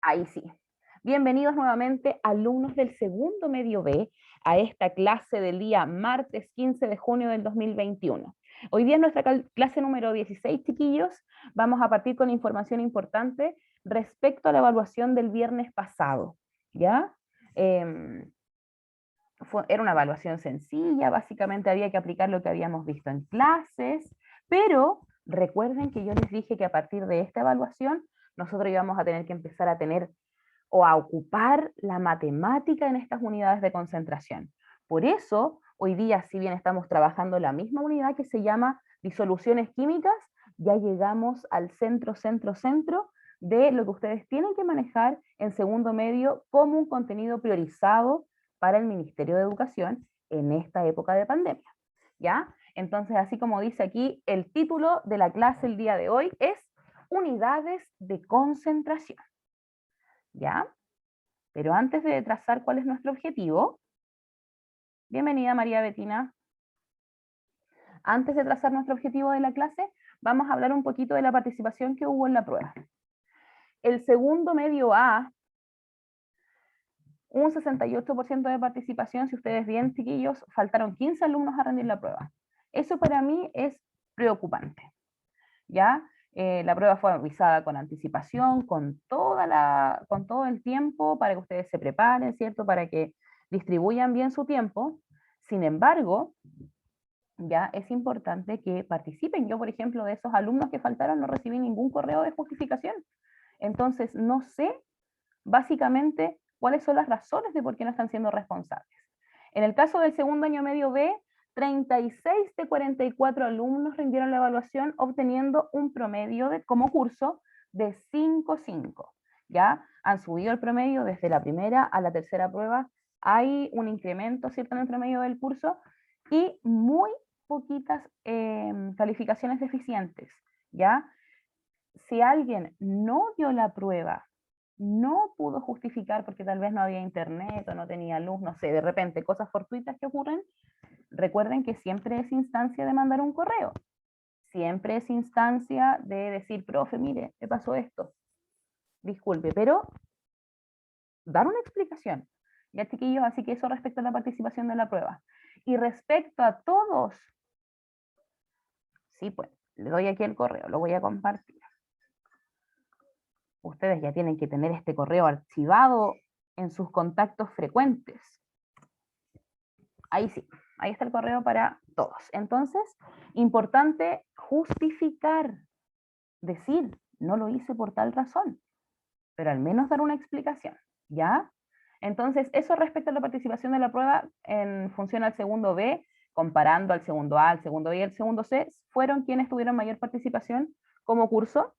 Ahí sí. Bienvenidos nuevamente, alumnos del segundo medio B, a esta clase del día martes 15 de junio del 2021. Hoy día es nuestra clase número 16, chiquillos. Vamos a partir con información importante respecto a la evaluación del viernes pasado, ¿ya? Era una evaluación sencilla, básicamente había que aplicar lo que habíamos visto en clases, pero recuerden que yo les dije que a partir de esta evaluación nosotros íbamos a tener que empezar a tener o a ocupar la matemática en estas unidades de concentración. Por eso, hoy día, si bien estamos trabajando la misma unidad que se llama disoluciones químicas, ya llegamos al centro de lo que ustedes tienen que manejar en segundo medio como un contenido priorizado para el Ministerio de Educación en esta época de pandemia. ¿Ya? Entonces, así como dice aquí, el título de la clase el día de hoy es Unidades de Concentración. ¿Ya? Pero antes de trazar cuál es nuestro objetivo, bienvenida María Betina. Antes de trazar nuestro objetivo de la clase, vamos a hablar un poquito de la participación que hubo en la prueba. El segundo medio A, un 68% de participación. Si ustedes bien, chiquillos, faltaron 15 alumnos a rendir la prueba. Eso para mí es preocupante, ¿ya? La prueba fue avisada con anticipación, con todo el tiempo para que ustedes se preparen, ¿cierto? Para que distribuyan bien su tiempo. Sin embargo, ya es importante que participen. Yo, por ejemplo, de esos alumnos que faltaron, no recibí ningún correo de justificación. Entonces, no sé básicamente cuáles son las razones de por qué no están siendo responsables. En el caso del segundo año medio B, 36 de 44 alumnos rindieron la evaluación obteniendo un promedio como curso de 5,5. ¿Ya? Han subido el promedio desde la primera a la tercera prueba. Hay un incremento, ¿cierto?, en el promedio del curso y muy poquitas calificaciones deficientes. ¿Ya? Si alguien no dio la prueba, no pudo justificar porque tal vez no había internet o no tenía luz, no sé, de repente cosas fortuitas que ocurren, recuerden que siempre es instancia de mandar un correo. Siempre es instancia de decir, profe, mire, me pasó esto. Disculpe, pero dar una explicación. Ya, chiquillos, así que eso respecto a la participación de la prueba. Y respecto a todos, sí, pues, le doy aquí el correo, lo voy a compartir. Ustedes ya tienen que tener este correo archivado en sus contactos frecuentes. Ahí sí, ahí está el correo para todos. Entonces, importante justificar, decir, no lo hice por tal razón, pero al menos dar una explicación, ¿ya? Entonces, eso respecto a la participación de la prueba en función al segundo B, comparando al segundo A, al segundo B y al segundo C, fueron quienes tuvieron mayor participación como curso.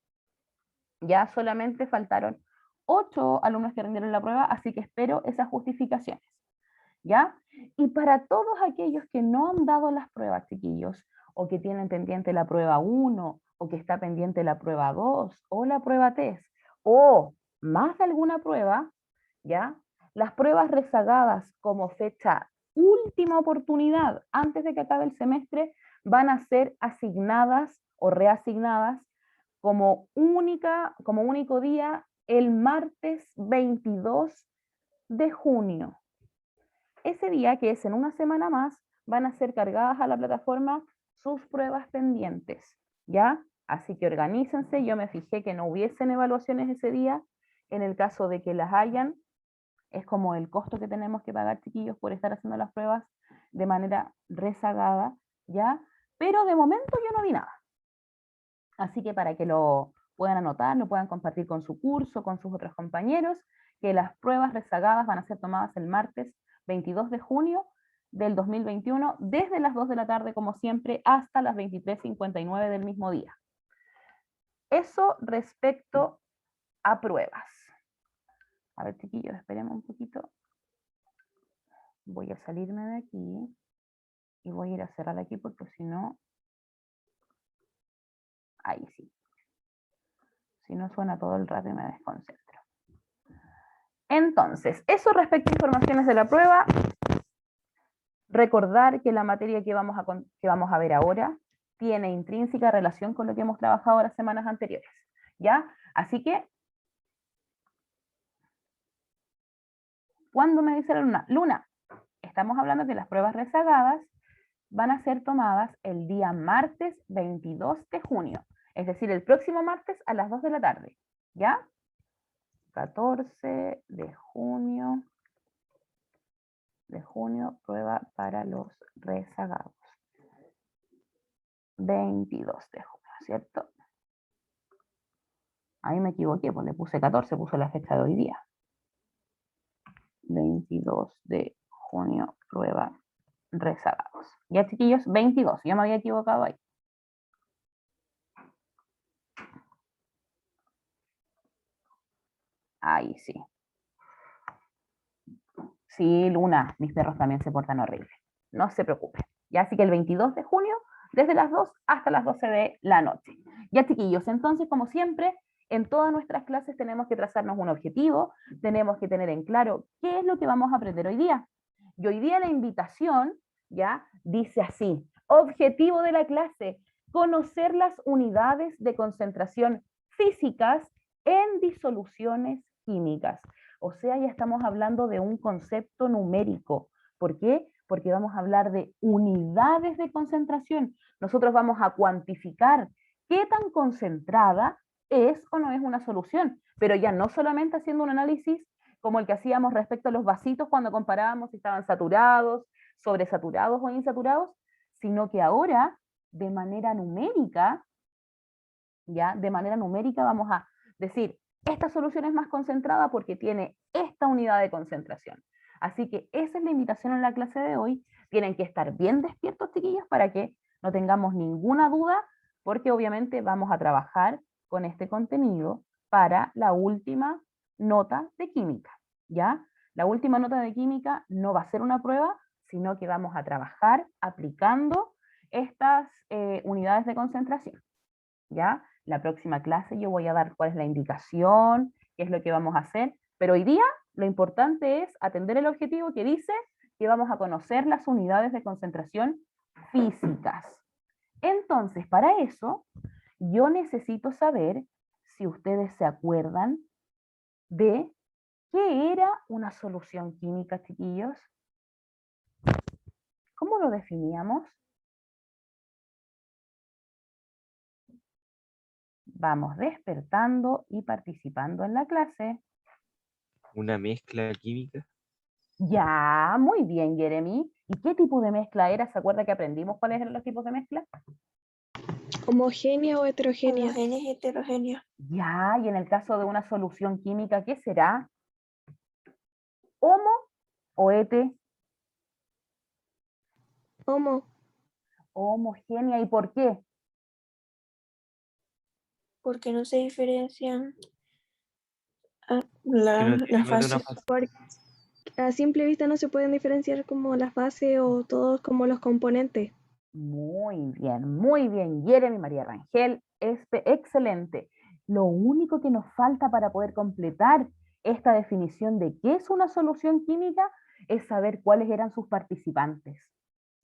Ya solamente faltaron 8 alumnos que rindieron la prueba, así que espero esas justificaciones. ¿Ya? Y para todos aquellos que no han dado las pruebas, chiquillos, o que tienen pendiente la prueba 1, o que está pendiente la prueba 2, o la prueba 3, o más de alguna prueba, ¿ya? Las pruebas rezagadas como fecha última oportunidad antes de que acabe el semestre van a ser asignadas o reasignadas como único día el martes 22 de junio. Ese día, que es en una semana más, van a ser cargadas a la plataforma sus pruebas pendientes, ¿ya? Así que organícense. Yo me fijé que no hubiesen evaluaciones ese día. En el caso de que las hayan, es como el costo que tenemos que pagar, chiquillos, por estar haciendo las pruebas de manera rezagada, ¿ya? Pero de momento yo no vi nada. Así que para que lo puedan anotar, lo puedan compartir con su curso, con sus otros compañeros, que las pruebas rezagadas van a ser tomadas el martes 22 de junio del 2021, desde las 2 de la tarde, como siempre, hasta las 23:59 del mismo día. Eso respecto a pruebas. A ver, chiquillos, esperemos un poquito. Voy a salirme de aquí y voy a ir a cerrar aquí porque si no, ahí sí. Si no suena todo el rato y me desconcentro. Entonces, eso respecto a informaciones de la prueba. Recordar que la materia que vamos a ver ahora tiene intrínseca relación con lo que hemos trabajado las semanas anteriores, ¿ya? Así que ¿Cuándo me dice la Luna? Luna, estamos hablando que las pruebas rezagadas van a ser tomadas el día martes 22 de junio, es decir, el próximo martes a las 2 de la tarde, ¿ya? 14 de junio, prueba para los rezagados. 22 de junio, ¿cierto? Ahí me equivoqué, pues le puse 14, puse la fecha de hoy día. 22 de junio, prueba rezagados. Ya, chiquillos, 22, yo me había equivocado ahí. Ahí sí. Sí, Luna, mis perros también se portan horrible. No se preocupe. Ya, así que el 22 de junio, desde las 2 hasta las 12 de la noche. Ya, chiquillos, entonces, como siempre, en todas nuestras clases tenemos que trazarnos un objetivo, tenemos que tener en claro qué es lo que vamos a aprender hoy día. Y hoy día la invitación, ya, dice así: objetivo de la clase, conocer las unidades de concentración físicas en disoluciones químicas. O sea, ya estamos hablando de un concepto numérico. ¿Por qué? Porque vamos a hablar de unidades de concentración. Nosotros vamos a cuantificar qué tan concentrada es o no es una solución, pero ya no solamente haciendo un análisis como el que hacíamos respecto a los vasitos cuando comparábamos si estaban saturados, sobresaturados o insaturados, sino que ahora de manera numérica, ya de manera numérica vamos a decir, esta solución es más concentrada porque tiene esta unidad de concentración. Así que esa es la invitación en la clase de hoy. Tienen que estar bien despiertos, chiquillos, para que no tengamos ninguna duda, porque obviamente vamos a trabajar con este contenido para la última nota de química, ¿ya? La última nota de química no va a ser una prueba, sino que vamos a trabajar aplicando estas unidades de concentración, ¿ya? La próxima clase yo voy a dar cuál es la indicación, qué es lo que vamos a hacer, pero hoy día lo importante es atender el objetivo que dice que vamos a conocer las unidades de concentración físicas. Entonces, para eso, yo necesito saber si ustedes se acuerdan de qué era una solución química, chiquillos. ¿Cómo lo definíamos? Vamos despertando y participando en la clase. Una mezcla química. Ya, muy bien, Jeremy. ¿Y qué tipo de mezcla era? ¿Se acuerda que aprendimos cuáles eran los tipos de mezcla? Homogénea o heterogénea. Homogénea y heterogénea. Ya, y en el caso de una solución química, ¿qué será? ¿Homo o hete? Homo. Homogénea. ¿Y por qué? Porque no se diferencian Que no las tiene más de una fases. fase. Porque a simple vista no se pueden diferenciar como la fase o todos como los componentes. Muy bien, Jeremy, María Rangel, excelente. Lo único que nos falta para poder completar esta definición de qué es una solución química es saber cuáles eran sus participantes.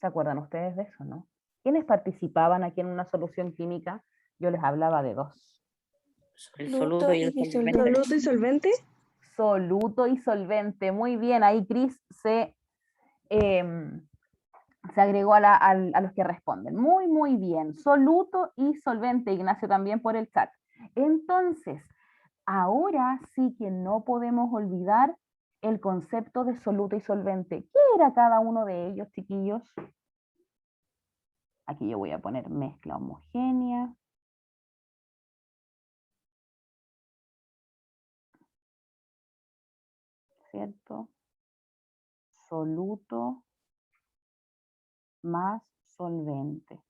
¿Se acuerdan ustedes de eso, no? ¿Quiénes participaban aquí en una solución química? Yo les hablaba de dos. El soluto y el solvente. Soluto y solvente. Soluto y solvente, muy bien. Ahí Cris se agregó a los que responden. Muy bien. Soluto y solvente, Ignacio, también por el chat. Entonces, ahora sí que no podemos olvidar el concepto de soluto y solvente. ¿Qué era cada uno de ellos, chiquillos? Aquí yo voy a poner mezcla homogénea. ¿Cierto? Soluto más solvente.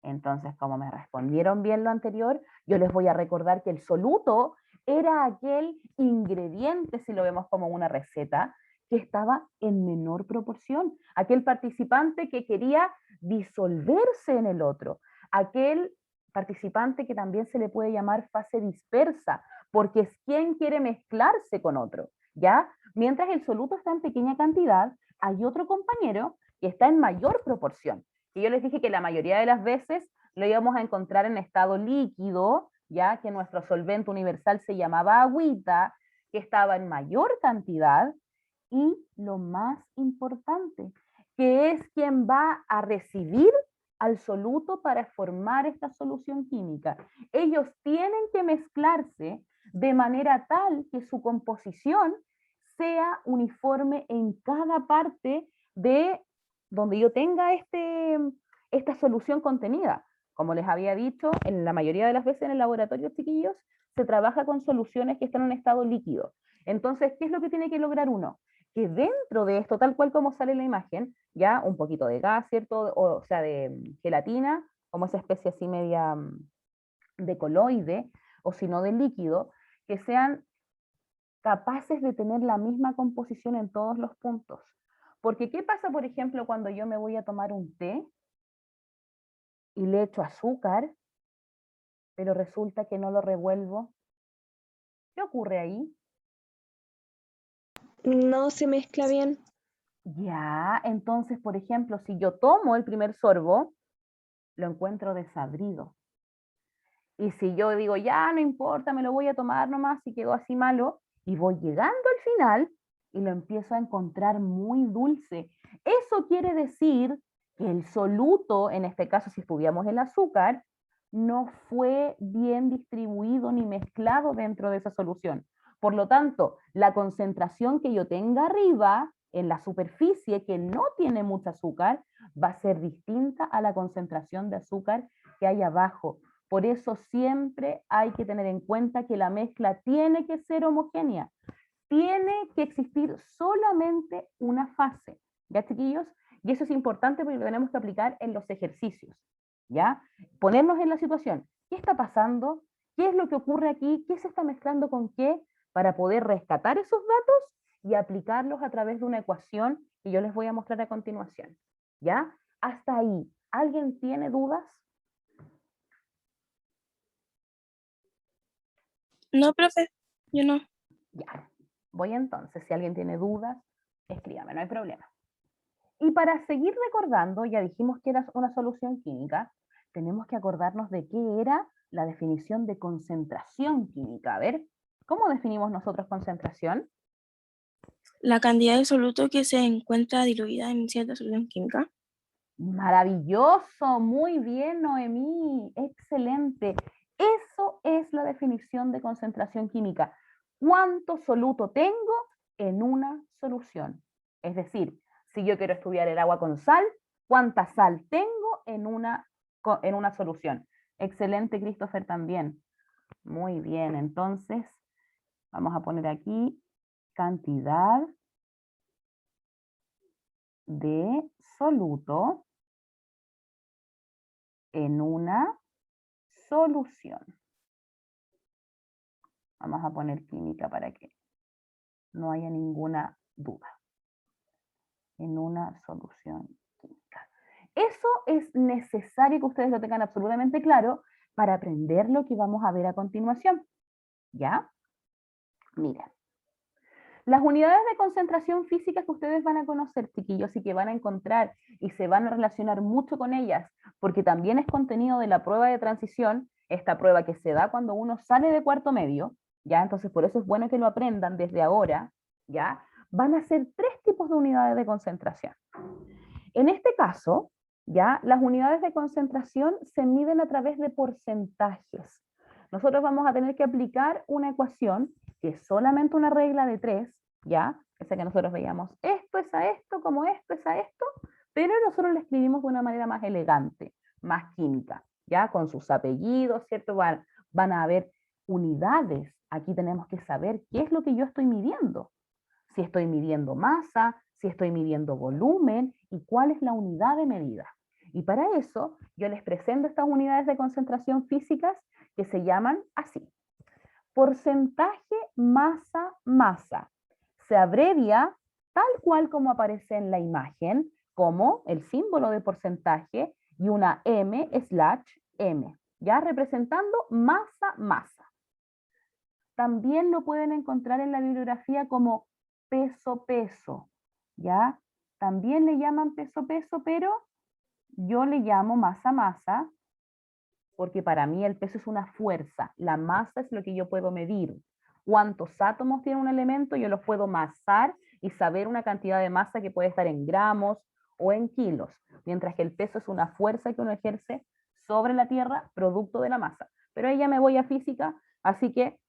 Entonces, como me respondieron bien lo anterior, yo les voy a recordar que el soluto era aquel ingrediente, si lo vemos como una receta, que estaba en menor proporción. Aquel participante que quería disolverse en el otro. Aquel participante que también se le puede llamar fase dispersa, porque es quien quiere mezclarse con otro, ¿ya? Mientras el soluto está en pequeña cantidad, hay otro compañero que está en mayor proporción. Y yo les dije que la mayoría de las veces lo íbamos a encontrar en estado líquido, ya que nuestro solvente universal se llamaba agüita, que estaba en mayor cantidad, y lo más importante, que es quien va a recibir al soluto para formar esta solución química. Ellos tienen que mezclarse de manera tal que su composición sea uniforme en cada parte de donde yo tenga esta solución contenida. Como les había dicho, en la mayoría de las veces en el laboratorio, chiquillos, se trabaja con soluciones que están en un estado líquido. Entonces, ¿qué es lo que tiene que lograr uno? Que dentro de esto, tal cual como sale en la imagen, ya un poquito de gas, ¿cierto? O sea, de gelatina, como esa especie así media de coloide, o si no de líquido, que sean capaces de tener la misma composición en todos los puntos. Porque, ¿qué pasa, por ejemplo, cuando yo me voy a tomar un té y le echo azúcar, pero resulta que no lo revuelvo? ¿Qué ocurre ahí? No se mezcla bien. Ya, entonces, por ejemplo, si yo tomo el primer sorbo, lo encuentro desabrido. Y si yo digo, ya, no importa, me lo voy a tomar nomás, y quedó así malo, y voy llegando al final y lo empiezo a encontrar muy dulce. Eso quiere decir que el soluto, en este caso si estudiamos el azúcar, no fue bien distribuido ni mezclado dentro de esa solución. Por lo tanto, la concentración que yo tenga arriba, en la superficie que no tiene mucho azúcar, va a ser distinta a la concentración de azúcar que hay abajo. Por eso siempre hay que tener en cuenta que la mezcla tiene que ser homogénea. Tiene que existir solamente una fase. ¿Ya, chiquillos? Y eso es importante porque lo tenemos que aplicar en los ejercicios. ¿Ya? Ponernos en la situación. ¿Qué está pasando? ¿Qué es lo que ocurre aquí? ¿Qué se está mezclando con qué? Para poder rescatar esos datos y aplicarlos a través de una ecuación que yo les voy a mostrar a continuación. ¿Ya? Hasta ahí. ¿Alguien tiene dudas? No, profe, yo no. Ya, voy entonces. Si alguien tiene dudas, escríbame, no hay problema. Y para seguir recordando, ya dijimos que era una solución química, tenemos que acordarnos de qué era la definición de concentración química. A ver, ¿cómo definimos nosotros concentración? La cantidad de soluto que se encuentra diluida en cierta solución química. Maravilloso, muy bien, Noemí, excelente. Eso es la definición de concentración química. ¿Cuánto soluto tengo en una solución? Es decir, si yo quiero estudiar el agua con sal, ¿cuánta sal tengo en una solución? Excelente, Christopher, también. Muy bien, entonces vamos a poner aquí cantidad de soluto en una solución. Vamos a poner química para que no haya ninguna duda. En una solución química. Eso es necesario que ustedes lo tengan absolutamente claro para aprender lo que vamos a ver a continuación. ¿Ya? Miren. Las unidades de concentración física que ustedes van a conocer, chiquillos, y que van a encontrar y se van a relacionar mucho con ellas, porque también es contenido de la prueba de transición, esta prueba que se da cuando uno sale de cuarto medio, ¿ya? Entonces por eso es bueno que lo aprendan desde ahora, ¿ya? Van a ser 3 tipos de unidades de concentración. En este caso, ¿ya? Las unidades de concentración se miden a través de porcentajes. Nosotros vamos a tener que aplicar una ecuación que es solamente una regla de 3, ¿ya? Esa que nosotros veíamos, esto es a esto, como esto es a esto, pero nosotros la escribimos de una manera más elegante, más química, ¿ya? Con sus apellidos, ¿cierto? Van a haber unidades. Aquí tenemos que saber qué es lo que yo estoy midiendo. Si estoy midiendo masa, si estoy midiendo volumen y cuál es la unidad de medida. Y para eso yo les presento estas unidades de concentración físicas que se llaman así. Porcentaje masa-masa. Se abrevia tal cual como aparece en la imagen, como el símbolo de porcentaje y una M/M, ya representando masa-masa. También lo pueden encontrar en la bibliografía como peso-peso, ¿ya? También le llaman peso-peso, pero yo le llamo masa-masa, porque para mí el peso es una fuerza, la masa es lo que yo puedo medir. cuántos átomos tiene un elemento, yo los puedo masar y saber una cantidad de masa que puede estar en gramos o en kilos, mientras que el peso es una fuerza que uno ejerce sobre la Tierra, producto de la masa. Pero ahí ya me voy a física, así que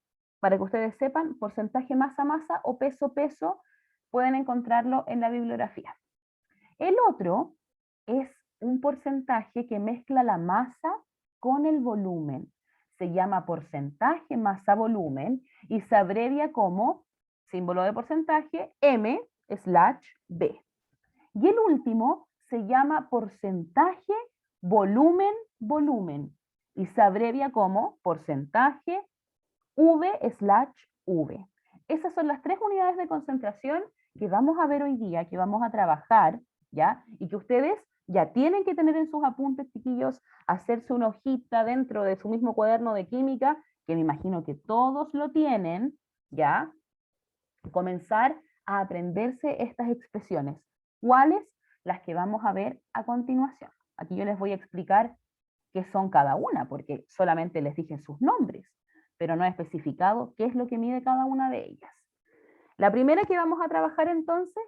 para que ustedes sepan, porcentaje masa-masa o peso-peso, pueden encontrarlo en la bibliografía. El otro es un porcentaje que mezcla la masa con el volumen. Se llama porcentaje masa-volumen y se abrevia como, símbolo de porcentaje, M/B. Y el último se llama porcentaje volumen-volumen y se abrevia como porcentaje V/V. Esas son las 3 unidades de concentración que vamos a ver hoy día, que vamos a trabajar, ¿ya? Y que ustedes ya tienen que tener en sus apuntes, chiquillos, hacerse una hojita dentro de su mismo cuaderno de química, que me imagino que todos lo tienen, ¿ya? Comenzar a aprenderse estas expresiones. ¿Cuáles? Las que vamos a ver a continuación. Aquí yo les voy a explicar qué son cada una, porque solamente les dije sus nombres, pero no he especificado qué es lo que mide cada una de ellas. La primera que vamos a trabajar entonces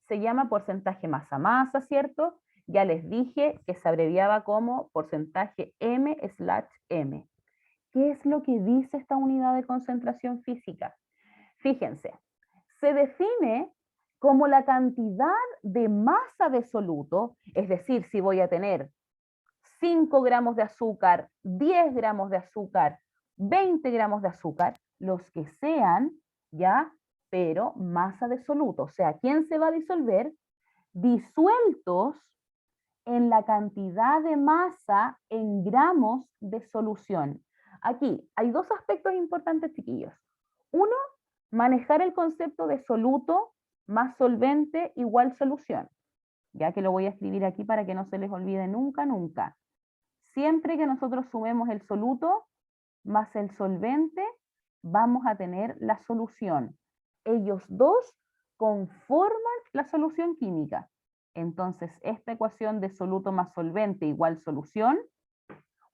se llama porcentaje masa-masa, ¿cierto? Ya les dije que se abreviaba como porcentaje M/M. ¿Qué es lo que dice esta unidad de concentración física? Fíjense, se define como la cantidad de masa de soluto, es decir, si voy a tener 5 gramos de azúcar, 10 gramos de azúcar, 20 gramos de azúcar, los que sean, ¿ya? Pero masa de soluto, o sea, ¿quién se va a disolver? Disueltos en la cantidad de masa en gramos de solución. Aquí hay 2 aspectos importantes, chiquillos. Uno, manejar el concepto de soluto más solvente igual solución, ya que lo voy a escribir aquí para que no se les olvide nunca, nunca. Siempre que nosotros sumemos el soluto más el solvente, vamos a tener la solución. Ellos dos conforman la solución química. Entonces, esta ecuación de soluto más solvente igual solución,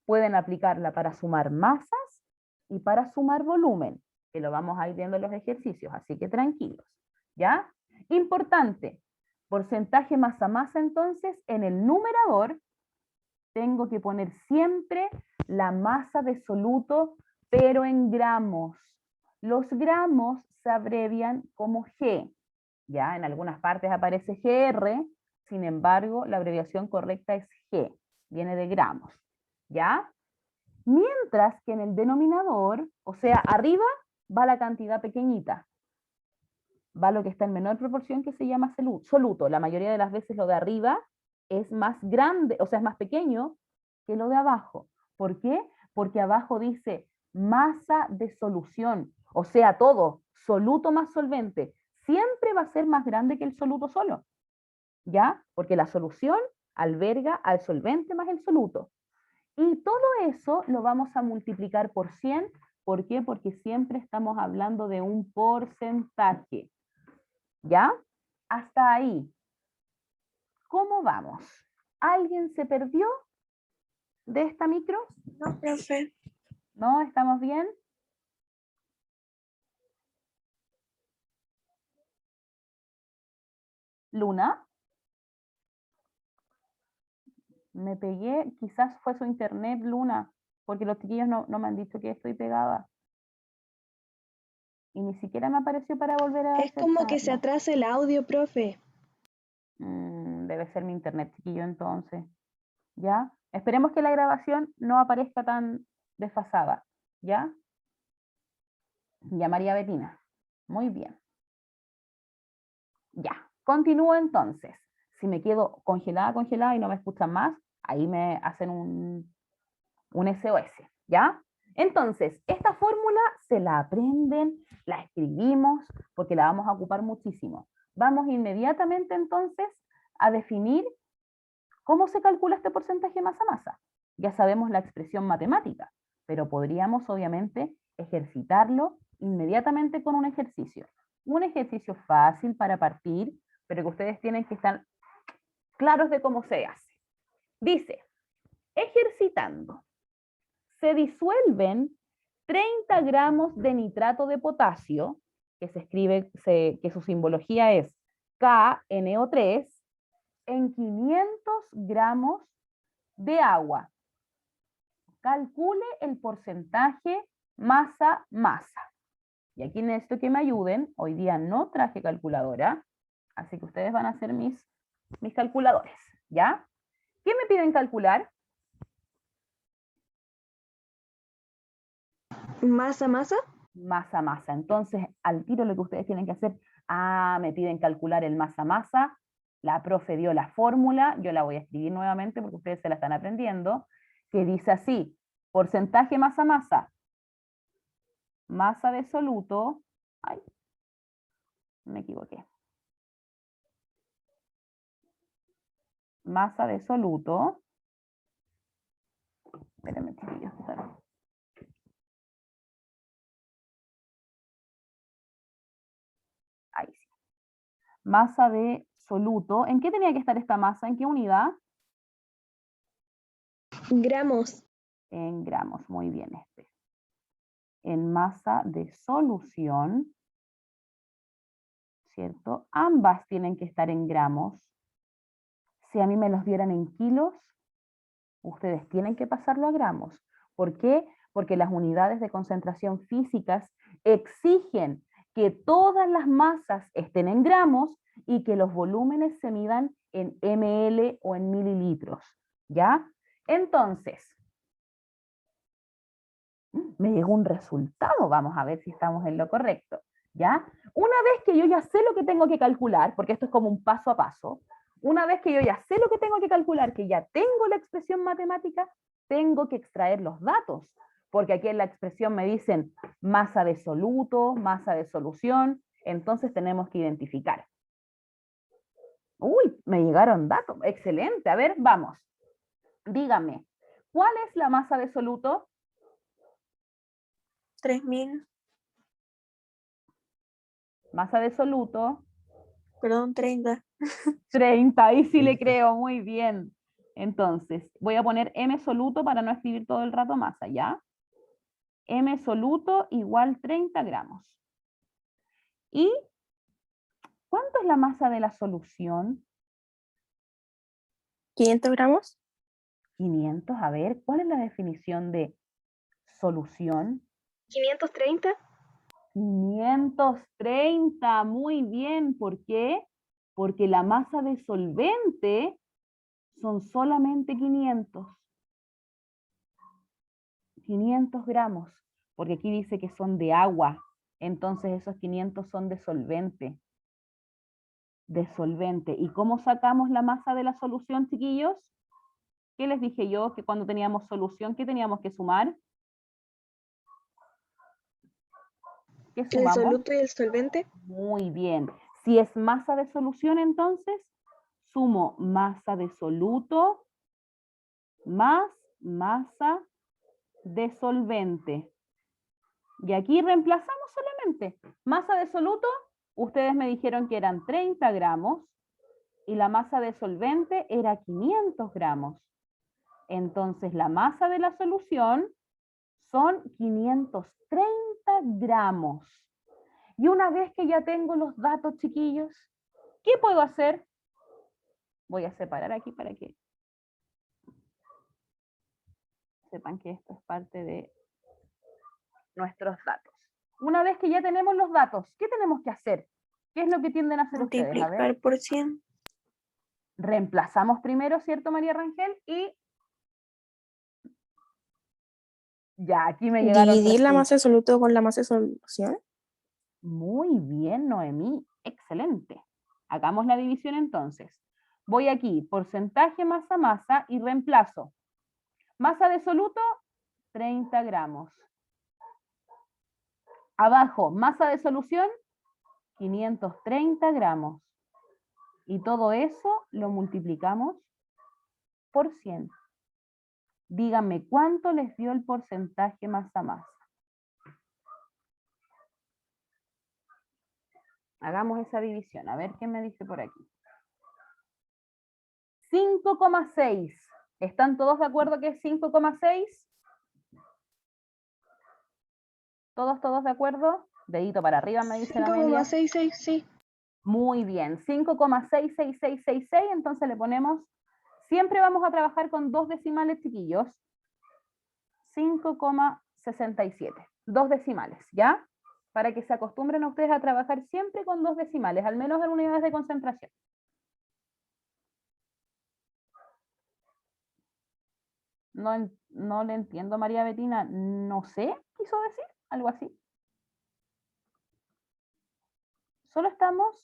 pueden aplicarla para sumar masas y para sumar volumen, que lo vamos a ir viendo en los ejercicios, así que tranquilos, ¿ya? Importante, porcentaje masa-masa, entonces, en el numerador, tengo que poner siempre la masa de soluto, pero en gramos. Los gramos se abrevian como G, ¿ya? En algunas partes aparece GR, sin embargo, la abreviación correcta es G, viene de gramos, ¿ya? Mientras que en el denominador, o sea, arriba va la cantidad pequeñita, va lo que está en menor proporción que se llama soluto. La mayoría de las veces lo de arriba es más grande, o sea, es más pequeño que lo de abajo. ¿Por qué? Porque abajo dice masa de solución, o sea, todo, soluto más solvente, siempre va a ser más grande que el soluto solo, ¿ya? Porque la solución alberga al solvente más el soluto. Y todo eso lo vamos a multiplicar por 100, ¿por qué? Porque siempre estamos hablando de un porcentaje, ¿ya? Hasta ahí. ¿Cómo vamos? ¿Alguien se perdió de esta micro? No, profe. ¿No? ¿Estamos bien? Luna. Me pegué, quizás fue su internet, Luna, porque los chiquillos no me han dicho que estoy pegada. Y ni siquiera me apareció para volver a Es como que se aceptarlo. atrasa el audio, profe. Debe ser mi internet, chiquillo, entonces. ¿Ya? Esperemos que la grabación no aparezca tan desfasada. ¿Ya? Ya, María Betina. Muy bien. Ya. Continúo entonces. Si me quedo congelada y no me escuchan más, ahí me hacen un SOS. ¿Ya? Entonces, esta fórmula se la aprenden, la escribimos, porque la vamos a ocupar muchísimo. Vamos inmediatamente entonces a definir cómo se calcula este porcentaje masa-masa. Ya sabemos la expresión matemática, pero podríamos obviamente ejercitarlo inmediatamente con un ejercicio. Un ejercicio fácil para partir, pero que ustedes tienen que estar claros de cómo se hace. Dice, ejercitando, se disuelven 30 gramos de nitrato de potasio, que se escribe, que su simbología es KNO3, en 500 gramos de agua. Calcule el porcentaje masa-masa. Y aquí necesito que me ayuden. Hoy día no traje calculadora, así que ustedes van a ser mis calculadores, ¿ya? ¿Qué me piden calcular? Masa. Masa-masa. Entonces, al tiro lo que ustedes tienen que hacer, me piden calcular el masa-masa, la profe dio la fórmula, yo la voy a escribir nuevamente porque ustedes se la están aprendiendo, que dice así, porcentaje masa-masa, masa de soluto, ay, me equivoqué. Masa de soluto, espérenme chiquillos, ahí sí. Masa de soluto, ¿en qué tenía que estar esta masa? ¿En qué unidad? Gramos. En gramos, muy bien. En masa de solución, ¿cierto? Ambas tienen que estar en gramos. Si a mí me los dieran en kilos, ustedes tienen que pasarlo a gramos. ¿Por qué? Porque las unidades de concentración físicas exigen que todas las masas estén en gramos y que los volúmenes se midan en ml o en mililitros, ¿ya? Entonces, me llegó un resultado, vamos a ver si estamos en lo correcto, ¿ya? Una vez que yo ya sé lo que tengo que calcular, porque esto es como un paso a paso, una vez que yo ya sé lo que tengo que calcular, que ya tengo la expresión matemática, tengo que extraer los datos, porque aquí en la expresión me dicen masa de soluto, masa de solución, entonces tenemos que identificar. Uy, me llegaron datos, excelente, a ver, vamos. Dígame, ¿cuál es la masa de soluto? 3000, Masa de soluto. perdón, 30. 30, ahí sí le creo, muy bien. Entonces, voy a poner M soluto para no escribir todo el rato masa, ¿ya? M soluto igual 30 gramos. ¿Y cuánto es la masa de la solución? 500 gramos. 500, a ver, ¿cuál es la definición de solución? 530. 530, muy bien. ¿Por qué? Porque la masa de solvente son solamente 500. 500 gramos, porque aquí dice que son de agua, entonces esos 500 son de solvente. De solvente. ¿Y cómo sacamos la masa de la solución, chiquillos? ¿Qué les dije yo? Que cuando teníamos solución, ¿qué teníamos que sumar? ¿Qué El sumamos? soluto y el solvente. Muy bien. Si es masa de solución, entonces, sumo masa de soluto más masa de solvente. Y aquí reemplazamos solamente. Masa de soluto, ustedes me dijeron que eran 30 gramos y la masa de solvente era 500 gramos. Entonces la masa de la solución son 530 gramos. Y una vez que ya tengo los datos, chiquillos, ¿qué puedo hacer? Voy a separar aquí para que sepan que esto es parte de nuestros datos. Una vez que ya tenemos los datos, ¿qué tenemos que hacer? ¿Qué es lo que tienden a hacer ustedes? A ver. Multiplicar por 100. Reemplazamos primero, ¿cierto, María Rangel? Y ya, aquí me llegaron Dividir la resultados. masa de soluto con la masa de solución. Muy bien, Noemí. Excelente. Hagamos la división entonces. Voy aquí, porcentaje masa-masa y reemplazo. Masa de soluto, 30 gramos. Abajo, masa de solución, 530 gramos. Y todo eso lo multiplicamos por 100. Díganme, ¿cuánto les dio el porcentaje masa-masa? Hagamos esa división, a ver qué me dice por aquí. 5,6. ¿Están todos de acuerdo que es 5,6? ¿Todos de acuerdo? Dedito para arriba me dice la media. 5,66, sí. Muy bien, 5,66666, entonces le ponemos, siempre vamos a trabajar con 2 decimales, chiquillos. 5,67, 2 decimales, ¿ya? Para que se acostumbren ustedes a trabajar siempre con 2 decimales, al menos en unidades de concentración. No le entiendo, María Betina, no sé, quiso decir, algo así. Solo estamos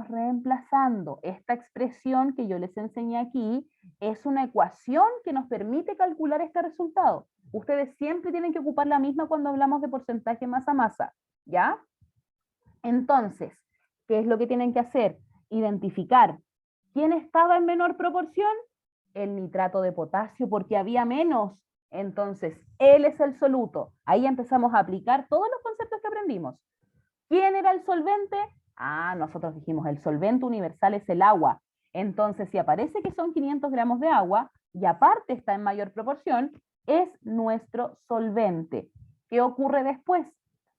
reemplazando esta expresión que yo les enseñé aquí, es una ecuación que nos permite calcular este resultado. Ustedes siempre tienen que ocupar la misma cuando hablamos de porcentaje masa-masa, ¿ya? Entonces, ¿qué es lo que tienen que hacer? Identificar quién estaba en menor proporción, el nitrato de potasio, porque había menos. Entonces, él es el soluto. Ahí empezamos a aplicar todos los conceptos que aprendimos. ¿Quién era el solvente? Nosotros dijimos, el solvente universal es el agua. Entonces, si aparece que son 500 gramos de agua, y aparte está en mayor proporción, es nuestro solvente. ¿Qué ocurre después?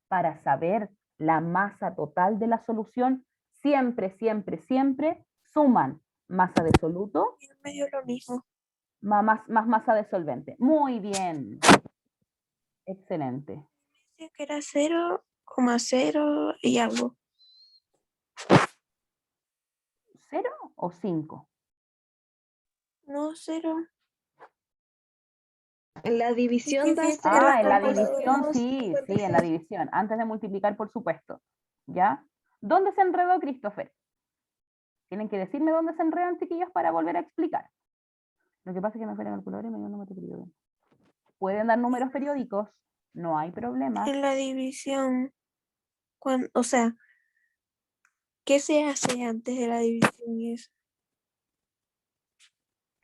Para saber la masa total de la solución, siempre suman masa de soluto Es medio lo mismo. más masa de solvente. Muy bien. Excelente. Decía que era 0,0 y algo. ¿0 o 5? No, 0. En la división da Fíjate, 0. En la como división, sí, en la división. Antes de multiplicar, por supuesto. ¿Ya? ¿Dónde se enredó Christopher? Tienen que decirme dónde se enredan, chiquillos, para volver a explicar. Lo que pasa es que me fue la calculadora y me dio un número periódico. Pueden dar números periódicos, no hay problema. En la división, o sea, ¿qué se hace antes de la división y eso?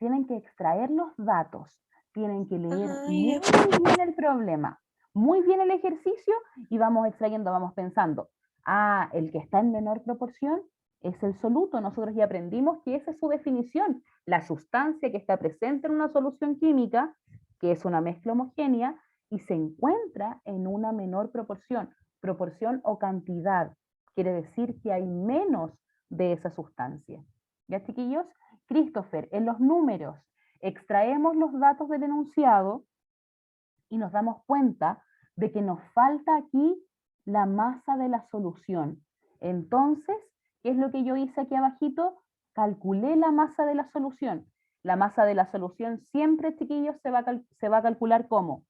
Tienen que extraer los datos, tienen que leer Ajá, muy bien el problema, muy bien el ejercicio y vamos extrayendo, vamos pensando, el que está en menor proporción es el soluto. Nosotros ya aprendimos que esa es su definición, la sustancia que está presente en una solución química, que es una mezcla homogénea, y se encuentra en una menor proporción, proporción o cantidad, quiere decir que hay menos de esa sustancia. ¿Ya, chiquillos? Christopher, en los números extraemos los datos del enunciado y nos damos cuenta de que nos falta aquí la masa de la solución. Entonces, ¿qué es lo que yo hice aquí abajito? Calculé la masa de la solución. La masa de la solución siempre, chiquillos, se va a calcular como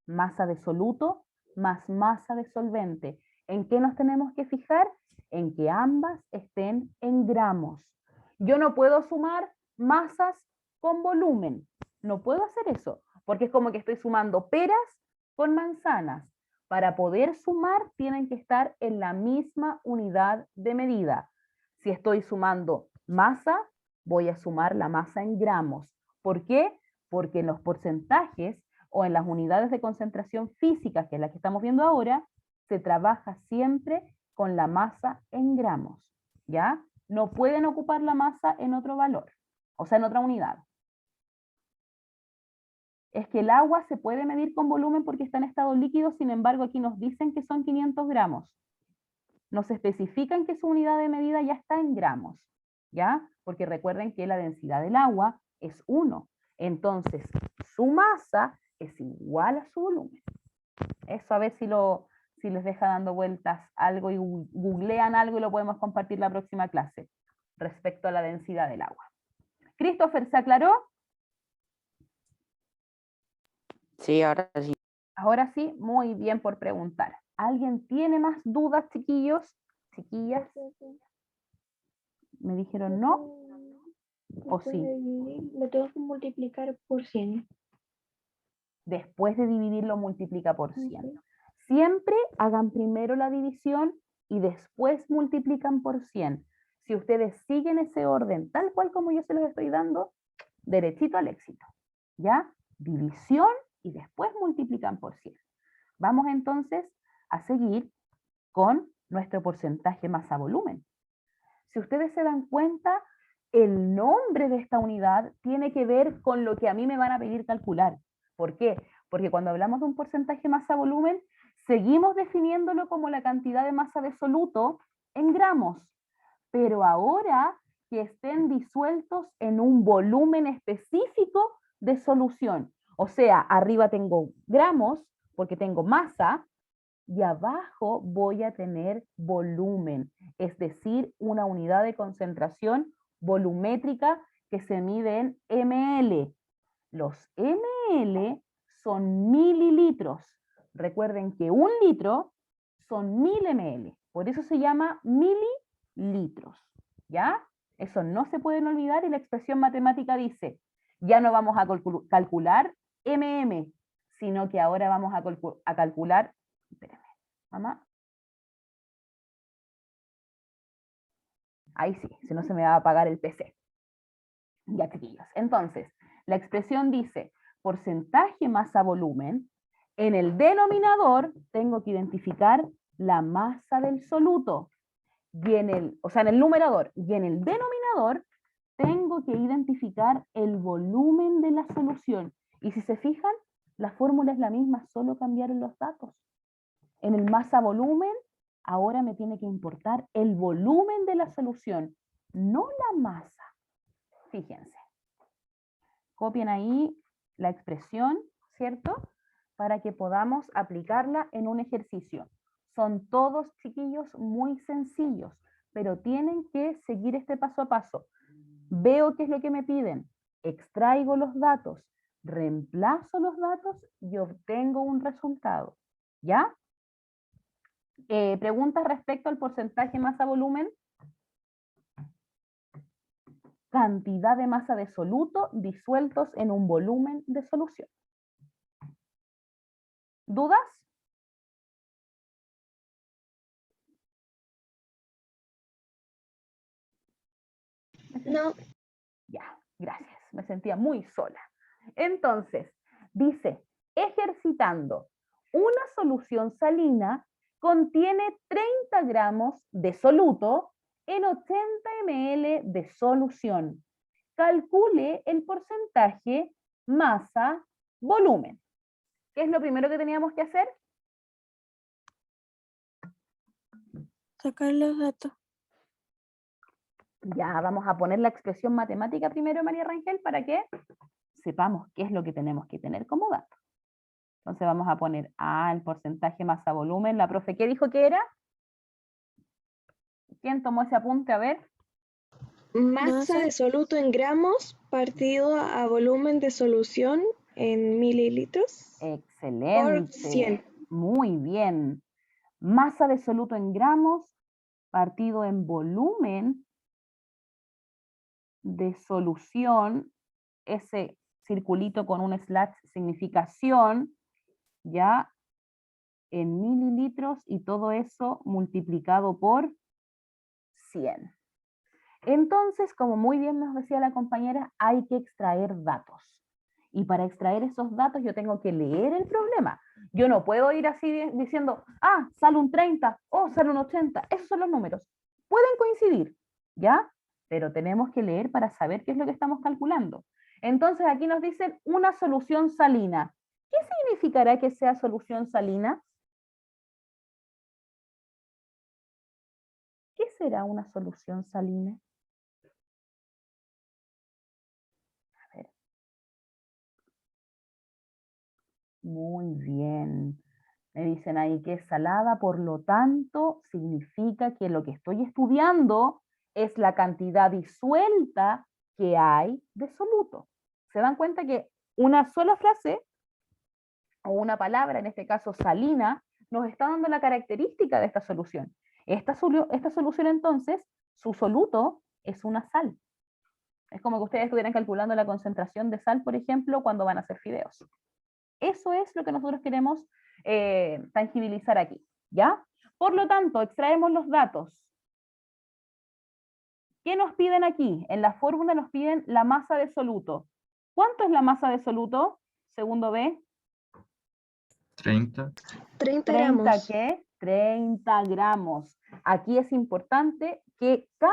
masa de soluto más masa de solvente. ¿En qué nos tenemos que fijar? En que ambas estén en gramos. Yo no puedo sumar masas con volumen. No puedo hacer eso, porque es como que estoy sumando peras con manzanas. Para poder sumar, tienen que estar en la misma unidad de medida. Si estoy sumando masa, voy a sumar la masa en gramos. ¿Por qué? Porque en los porcentajes o en las unidades de concentración física, que es la que estamos viendo ahora, se trabaja siempre con la masa en gramos, ¿ya? No pueden ocupar la masa en otro valor, o sea, en otra unidad. Es que el agua se puede medir con volumen porque está en estado líquido, sin embargo, aquí nos dicen que son 500 gramos. Nos especifican que su unidad de medida ya está en gramos, ¿ya? Porque recuerden que la densidad del agua es 1. Entonces, su masa es igual a su volumen. Eso a ver si les deja dando vueltas algo y googlean algo y lo podemos compartir la próxima clase respecto a la densidad del agua. Christopher, ¿se aclaró? Sí, ahora sí. Ahora sí, muy bien por preguntar. ¿Alguien tiene más dudas, chiquillos? ¿Chiquillas? ¿Me dijeron no? ¿O sí? Lo tengo que multiplicar por 100. Después de dividirlo, multiplica por 100. Siempre hagan primero la división y después multiplican por 100. Si ustedes siguen ese orden tal cual como yo se los estoy dando, derechito al éxito. ¿Ya? División y después multiplican por 100. Vamos entonces a seguir con nuestro porcentaje masa-volumen. Si ustedes se dan cuenta, el nombre de esta unidad tiene que ver con lo que a mí me van a pedir calcular. ¿Por qué? Porque cuando hablamos de un porcentaje masa-volumen, Seguimos definiéndolo como la cantidad de masa de soluto en gramos, pero ahora que estén disueltos en un volumen específico de solución. O sea, arriba tengo gramos, porque tengo masa, y abajo voy a tener volumen, es decir, una unidad de concentración volumétrica que se mide en ml. Los ml son mililitros. Recuerden que un litro son 1000 ml, por eso se llama mililitros, ¿ya? Eso no se pueden olvidar y la expresión matemática dice, ya no vamos a calcular sino que ahora vamos a calcular, espérame, mamá. Ahí sí, si no se me va a apagar el PC. Ya, chiquillos. Entonces, la expresión dice, porcentaje masa volumen, en el denominador tengo que identificar la masa del soluto, y en el numerador, y en el denominador tengo que identificar el volumen de la solución. Y si se fijan, la fórmula es la misma, solo cambiaron los datos. En el masa volumen, ahora me tiene que importar el volumen de la solución, no la masa. Fíjense. Copien ahí la expresión, ¿cierto? Para que podamos aplicarla en un ejercicio. Son todos, chiquillos, muy sencillos, pero tienen que seguir este paso a paso. Veo qué es lo que me piden, extraigo los datos, reemplazo los datos y obtengo un resultado. ¿Ya? ¿Preguntas respecto al porcentaje masa-volumen? Cantidad de masa de soluto disueltos en un volumen de solución. ¿Dudas? No, Ya, gracias. Me sentía muy sola. Entonces, dice, ejercitando, una solución salina contiene 30 gramos de soluto en 80 ml de solución. Calcule el porcentaje masa-volumen. ¿Qué es lo primero que teníamos que hacer? Sacar los datos. Ya vamos a poner la expresión matemática primero, María Rangel, para que sepamos qué es lo que tenemos que tener como dato. Entonces vamos a poner el porcentaje masa-volumen. ¿La profe qué dijo que era? ¿Quién tomó ese apunte? A ver. masa Masa. de soluto en gramos partido a volumen de solución en mililitros por Excelente. 100. Muy bien. Masa de soluto en gramos partido en volumen de solución. Ese circulito con un slash significación, ya, en mililitros, y todo eso multiplicado por 100. Entonces, como muy bien nos decía la compañera, hay que extraer datos. Y para extraer esos datos yo tengo que leer el problema. Yo no puedo ir así diciendo, sale un 30, sale un 80. Esos son los números. Pueden coincidir, ¿ya? Pero tenemos que leer para saber qué es lo que estamos calculando. Entonces aquí nos dicen una solución salina. ¿Qué significará que sea solución salina? ¿Qué será una solución salina? Muy bien. Me dicen ahí que es salada, por lo tanto, significa que lo que estoy estudiando es la cantidad disuelta que hay de soluto. ¿Se dan cuenta que una sola frase o una palabra, en este caso salina, nos está dando la característica de esta solución? Esta solución entonces, su soluto es una sal. Es como que ustedes estuvieran calculando la concentración de sal, por ejemplo, cuando van a hacer fideos. Eso es lo que nosotros queremos tangibilizar aquí, ¿ya? Por lo tanto, extraemos los datos. ¿Qué nos piden aquí? En la fórmula nos piden la masa de soluto. ¿Cuánto es la masa de soluto? Segundo B. 30. 30 ¿30 gramos. qué? 30 gramos. Aquí es importante que cada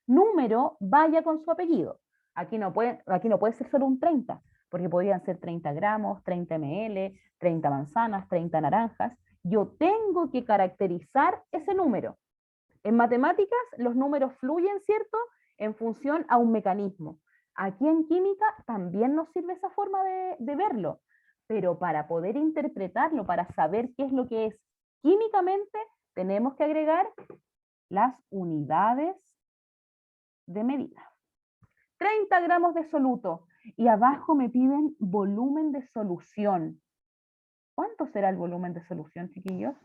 número vaya con su apellido. Aquí no puede ser solo un 30, porque podrían ser 30 gramos, 30 ml, 30 manzanas, 30 naranjas, Yo tengo que caracterizar ese número. En matemáticas, los números fluyen, ¿cierto?, en función a un mecanismo. Aquí en química también nos sirve esa forma de verlo, pero para poder interpretarlo, para saber qué es lo que es químicamente, tenemos que agregar las unidades de medida. 30 gramos de soluto. Y abajo me piden volumen de solución. ¿Cuánto será el volumen de solución, chiquillos?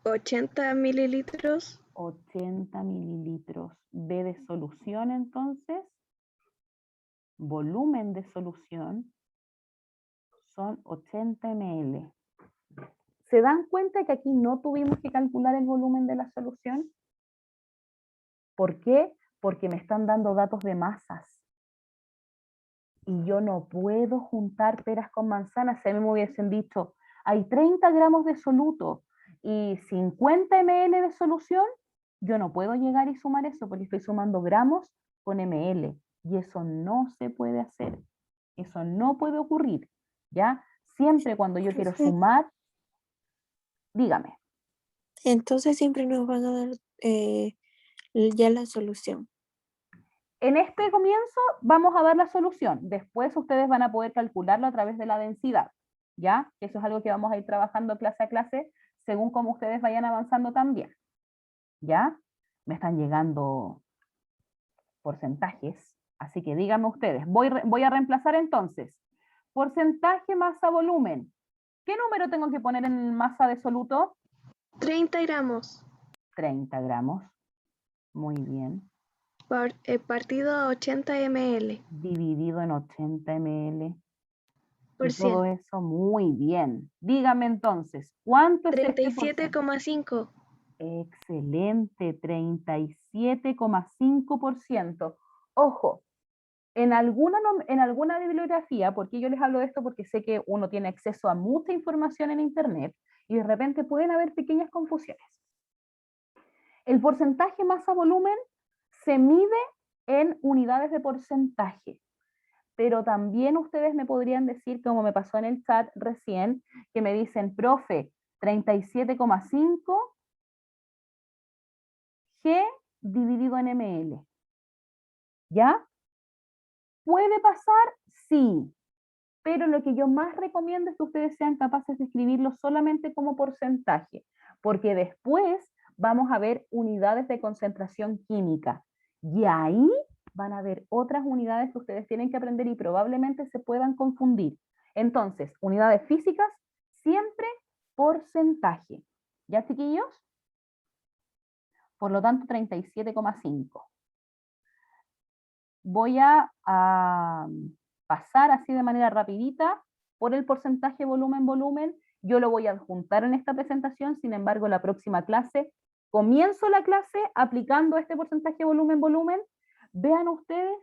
80 mililitros. 80 mililitros. B de solución, entonces. Volumen de solución son 80 ml. ¿Se dan cuenta que aquí no tuvimos que calcular el volumen de la solución? ¿Por qué? Porque me están dando datos de masas. Y yo no puedo juntar peras con manzanas. Si a mí me hubiesen dicho, hay 30 gramos de soluto y 50 ml de solución, yo no puedo llegar y sumar eso porque estoy sumando gramos con ml. Y eso no se puede hacer. Eso no puede ocurrir. ¿Ya? Siempre cuando yo quiero Profe. sumar, dígame. Entonces siempre nos van a dar ya la solución. En este comienzo vamos a dar la solución. Después ustedes van a poder calcularlo a través de la densidad. ¿Ya? Eso es algo que vamos a ir trabajando clase a clase según cómo ustedes vayan avanzando también. ¿Ya? Me están llegando porcentajes. Así que díganme ustedes. Voy a reemplazar entonces. Porcentaje masa volumen. ¿Qué número tengo que poner en masa de soluto? 30 gramos. 30 gramos. Muy bien. Partido a 80 ml. Dividido en 80 ml. Por Y todo 100. eso muy bien. Dígame entonces, ¿cuánto es este porcentaje? 37,5. Excelente, 37,5%. Ojo, en alguna bibliografía, porque yo les hablo de esto porque sé que uno tiene acceso a mucha información en Internet y de repente pueden haber pequeñas confusiones. El porcentaje masa-volumen se mide en unidades de porcentaje, pero también ustedes me podrían decir, como me pasó en el chat recién, que me dicen, profe, 37,5 G dividido en ml. ¿Ya? ¿Puede pasar? Sí. Pero lo que yo más recomiendo es que ustedes sean capaces de escribirlo solamente como porcentaje, porque después vamos a ver unidades de concentración química. Y ahí van a ver otras unidades que ustedes tienen que aprender y probablemente se puedan confundir. Entonces, unidades físicas, siempre porcentaje. ¿Ya, chiquillos? Por lo tanto, 37,5. Voy a pasar así de manera rapidita por el porcentaje volumen-volumen. Yo lo voy a adjuntar en esta presentación, sin embargo, la próxima clase, comienzo la clase aplicando este porcentaje volumen-volumen. Vean ustedes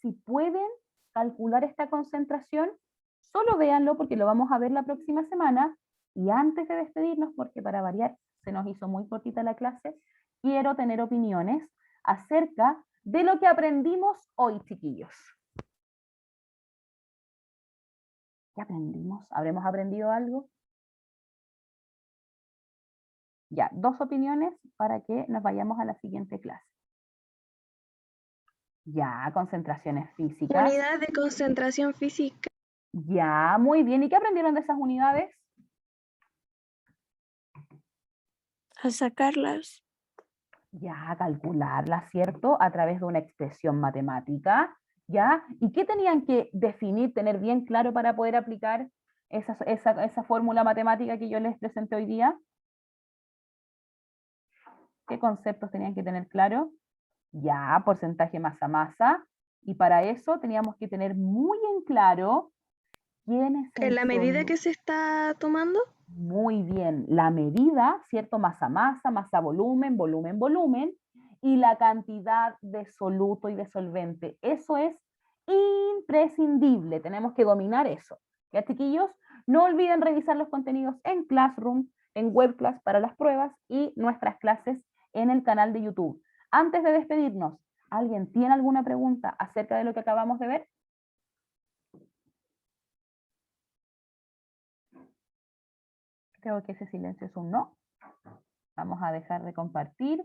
si pueden calcular esta concentración. Solo véanlo porque lo vamos a ver la próxima semana. Y antes de despedirnos, porque para variar se nos hizo muy cortita la clase, quiero tener opiniones acerca de lo que aprendimos hoy, chiquillos. ¿Qué aprendimos? ¿Habremos aprendido algo? Ya, 2 opiniones para que nos vayamos a la siguiente clase. Ya, concentraciones físicas. Unidad de concentración física. Ya, muy bien. ¿Y qué aprendieron de esas unidades? A sacarlas. Ya, calcularlas, ¿cierto? A través de una expresión matemática. ¿Ya? ¿Y qué tenían que definir, tener bien claro para poder aplicar esa fórmula matemática que yo les presenté hoy día? ¿Qué conceptos tenían que tener claro? Ya, porcentaje masa-masa. Y para eso teníamos que tener muy en claro quién es En el la medida soluto. que se está tomando. Muy bien, la medida, ¿cierto? Masa-masa, masa-volumen, volumen-volumen, y la cantidad de soluto y de solvente. Eso es imprescindible, tenemos que dominar eso. ¿Ya, chiquillos? No olviden revisar los contenidos en Classroom, en WebClass para las pruebas y nuestras clases en el canal de YouTube. Antes de despedirnos, ¿alguien tiene alguna pregunta acerca de lo que acabamos de ver? Creo que ese silencio es un no. Vamos a dejar de compartir